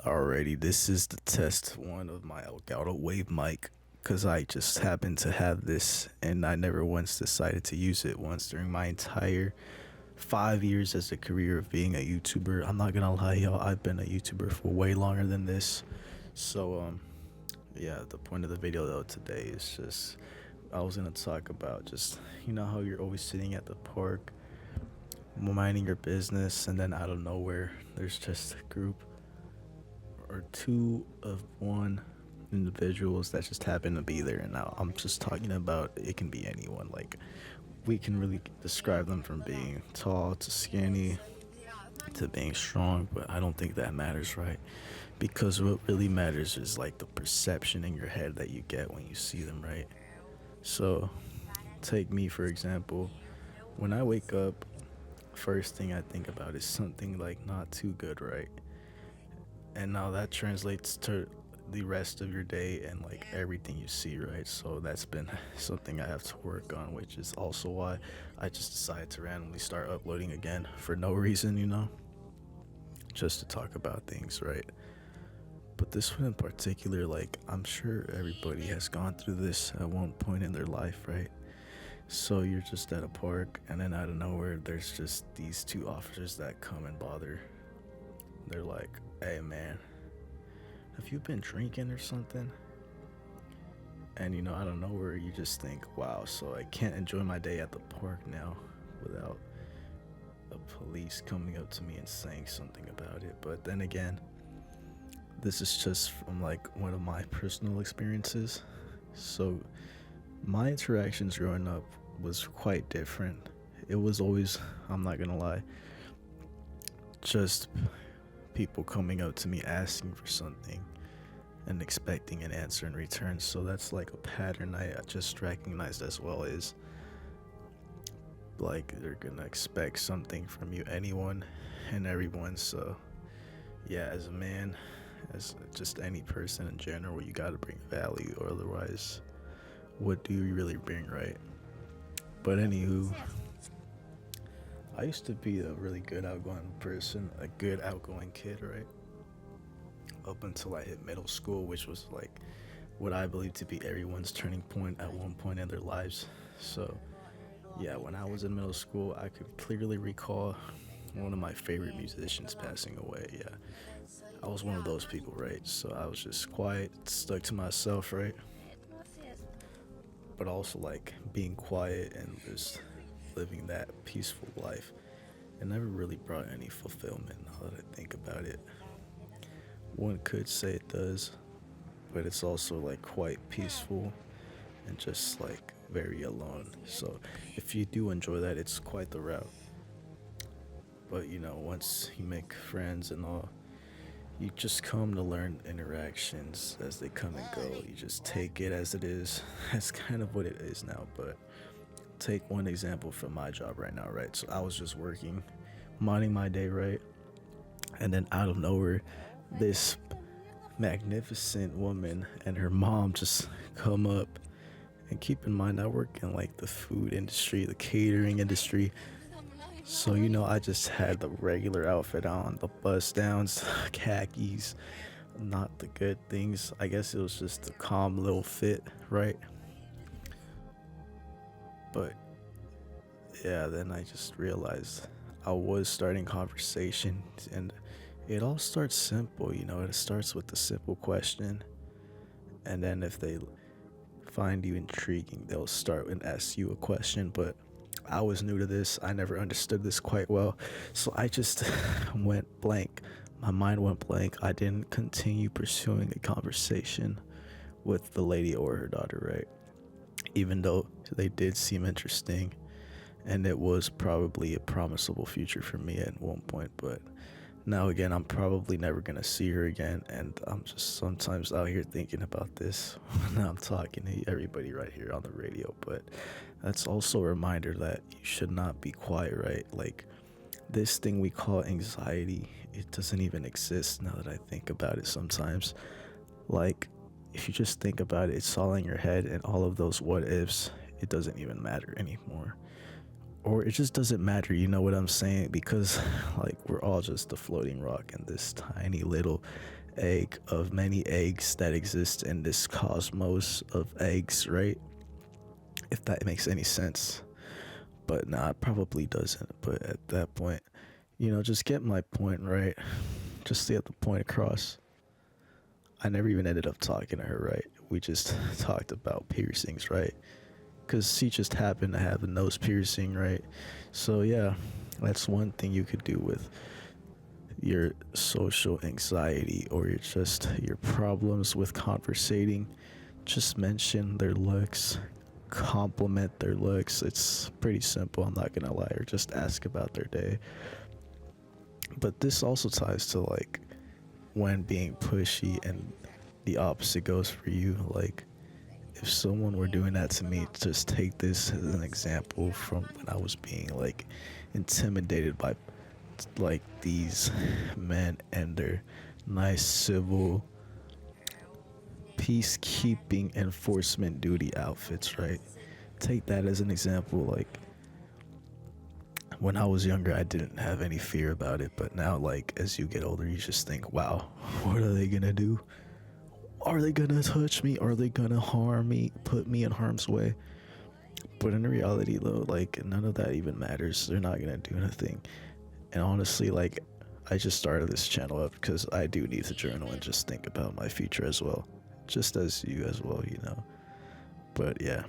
Alrighty, this is the test one of my Elgato Wave mic because I just happen to have this and I never once decided to use it once during my entire 5 years as a career of being a YouTuber. I'm not gonna lie, y'all, I've been a YouTuber for way longer than this. So, yeah, the point of the video though today is just I was gonna talk about just how you're always sitting at the park minding your business and then out of nowhere there's just a group or two of one individuals that just happen to be there. And now I'm just talking about it can be anyone. Like we can really describe them from being tall to skinny to being strong, but I don't think that matters, right? Because what really matters is like the perception in your head that you get when you see them, right? So take me for example. When I wake up, first thing I think about is something like not too good, right? And now that translates to the rest of your day and like everything you see, right? So that's been something I have to work on, which is also why I just decided to randomly start uploading again for no reason, just to talk about things, right? But this one in particular, like I'm sure everybody has gone through this at one point in their life, right? So you're just at a park and then out of nowhere there's just these two officers that come and bother. They're like, hey man, have you been drinking or something? And out of nowhere you just think, wow, so I can't enjoy my day at the park now without a police coming up to me and saying something about it. But then again, this is just from like one of my personal experiences. So my interactions growing up was quite different. It was always, I'm not gonna lie, just people coming up to me asking for something and expecting an answer in return. So that's like a pattern I just recognized as well, is like they're gonna expect something from you, anyone and everyone. So yeah, as a man, as just any person in general, you gotta bring value, or otherwise what do you really bring, right? But anywho, I used to be a really good outgoing person, a good outgoing kid, right? Up until I hit middle school, which was like what I believe to be everyone's turning point at one point in their lives. So, yeah, when I was in middle school, I could clearly recall one of my favorite musicians passing away. Yeah, I was one of those people, right? So I was just quiet, stuck to myself, right? But also like being quiet and just living that peaceful life. It never really brought any fulfillment now that I think about it. One could say it does, but it's also like quite peaceful and just like very alone. So if you do enjoy that, it's quite the route. But once you make friends and all, you just come to learn interactions as they come and go. You just take it as it is. That's kind of what it is now. But take one example from my job right now, right? So I was just working, minding my day, right? And then out of nowhere, this magnificent woman and her mom just come up. And keep in mind, I work in like the food industry, the catering industry. So I just had the regular outfit on, the bust downs, khakis, not the good things. I guess it was just a calm little fit, right? But yeah, then I just realized I was starting conversations, and it all starts simple. It starts with a simple question, and then if they find you intriguing, they'll start and ask you a question. But I was new to this, I never understood this quite well, so I just went blank. My mind went blank. I didn't continue pursuing a conversation with the lady or her daughter, right? Even though they did seem interesting and it was probably a promisable future for me at one point. But now again, I'm probably never gonna see her again, and I'm just sometimes out here thinking about this when I'm talking to everybody right here on the radio. But that's also a reminder that you should not be quiet, right? Like this thing we call anxiety, it doesn't even exist now that I think about it sometimes. Like if you just think about it, it's all in your head, and all of those what ifs, it doesn't even matter anymore. Or it just doesn't matter, you know what I'm saying? Because like we're all just a floating rock in this tiny little egg of many eggs that exist in this cosmos of eggs, right? If that makes any sense. But nah, it probably doesn't. But at that point, just get my point, right? Just to get the point across. I never even ended up talking to her, right? We just talked about piercings, right? Because she just happened to have a nose piercing, right? So, yeah, that's one thing you could do with your social anxiety or your problems with conversating. Just mention their looks, compliment their looks. It's pretty simple, I'm not gonna lie, or just ask about their day. But this also ties to like when being pushy, and the opposite goes for you. Like, if someone were doing that to me, just take this as an example from when I was being like intimidated by like these men and their nice civil peacekeeping enforcement duty outfits, right? Take that as an example. Like, when I was younger, I didn't have any fear about it, but now, like, as you get older, you just think, wow, what are they gonna do? Are they gonna touch me? Are they gonna harm me, put me in harm's way? But in reality, though, like, none of that even matters. They're not gonna do anything. And honestly, like, I just started this channel up because I do need to journal and just think about my future as well, just as you as well. But yeah.